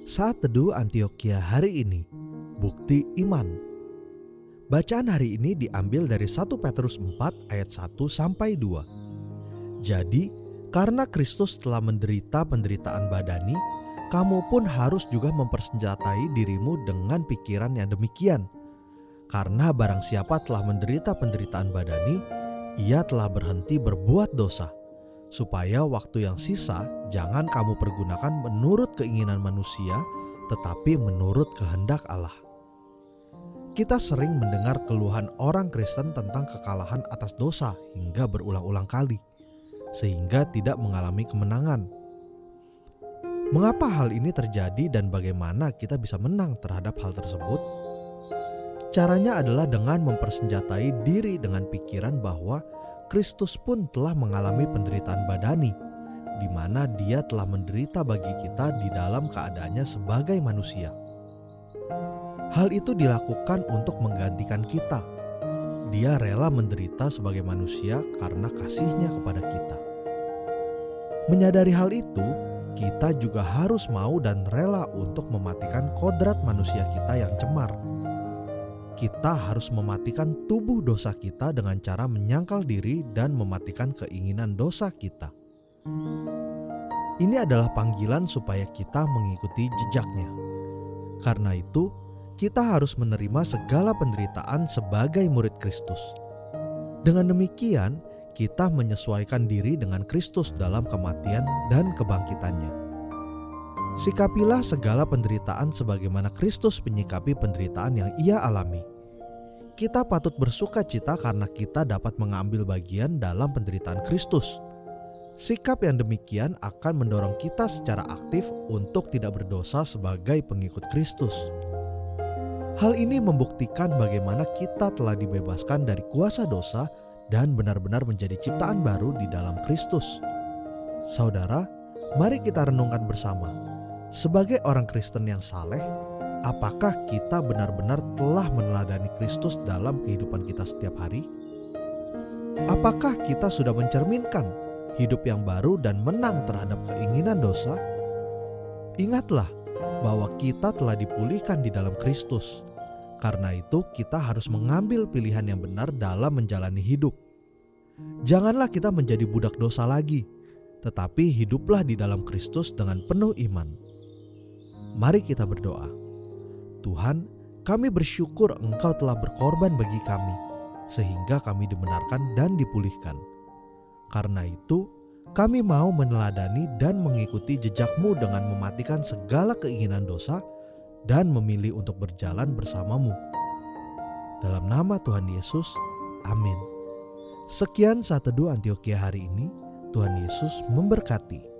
Saat Teduh Antioquia hari ini, bukti iman. Bacaan hari ini diambil dari 1 Petrus 4 ayat 1 sampai 2. Jadi, karena Kristus telah menderita penderitaan badani, kamu pun harus juga mempersenjatai dirimu dengan pikiran yang demikian. Karena barang siapa telah menderita penderitaan badani, ia telah berhenti berbuat dosa. Supaya waktu yang sisa jangan kamu pergunakan menurut keinginan manusia, tetapi menurut kehendak Allah. Kita sering mendengar keluhan orang Kristen tentang kekalahan atas dosa hingga berulang-ulang kali, sehingga tidak mengalami kemenangan. Mengapa hal ini terjadi dan bagaimana kita bisa menang terhadap hal tersebut? Caranya adalah dengan mempersenjatai diri dengan pikiran bahwa Kristus pun telah mengalami penderitaan badani, di mana Dia telah menderita bagi kita di dalam keadaannya sebagai manusia. Hal itu dilakukan untuk menggantikan kita. Dia rela menderita sebagai manusia karena kasih-Nya kepada kita. Menyadari hal itu, kita juga harus mau dan rela untuk mematikan kodrat manusia kita yang cemar. Kita harus mematikan tubuh dosa kita dengan cara menyangkal diri dan mematikan keinginan dosa kita. Ini adalah panggilan supaya kita mengikuti jejaknya. Karena itu, kita harus menerima segala penderitaan sebagai murid Kristus. Dengan demikian, kita menyesuaikan diri dengan Kristus dalam kematian dan kebangkitannya. Sikapilah segala penderitaan sebagaimana Kristus menyikapi penderitaan yang Ia alami. Kita patut bersuka cita karena kita dapat mengambil bagian dalam penderitaan Kristus. Sikap yang demikian akan mendorong kita secara aktif untuk tidak berdosa sebagai pengikut Kristus. Hal ini membuktikan bagaimana kita telah dibebaskan dari kuasa dosa dan benar-benar menjadi ciptaan baru di dalam Kristus. Saudara, mari kita renungkan bersama. Sebagai orang Kristen yang saleh, apakah kita benar-benar telah meneladani Kristus dalam kehidupan kita setiap hari? Apakah kita sudah mencerminkan hidup yang baru dan menang terhadap keinginan dosa? Ingatlah bahwa kita telah dipulihkan di dalam Kristus. Karena itu kita harus mengambil pilihan yang benar dalam menjalani hidup. Janganlah kita menjadi budak dosa lagi, tetapi hiduplah di dalam Kristus dengan penuh iman. Mari kita berdoa. Tuhan, kami bersyukur Engkau telah berkorban bagi kami, sehingga kami dibenarkan dan dipulihkan. Karena itu, kami mau meneladani dan mengikuti jejak-Mu dengan mematikan segala keinginan dosa dan memilih untuk berjalan bersama-Mu. Dalam nama Tuhan Yesus, amin. Sekian Saat Teduh Antioquia hari ini. Tuhan Yesus memberkati.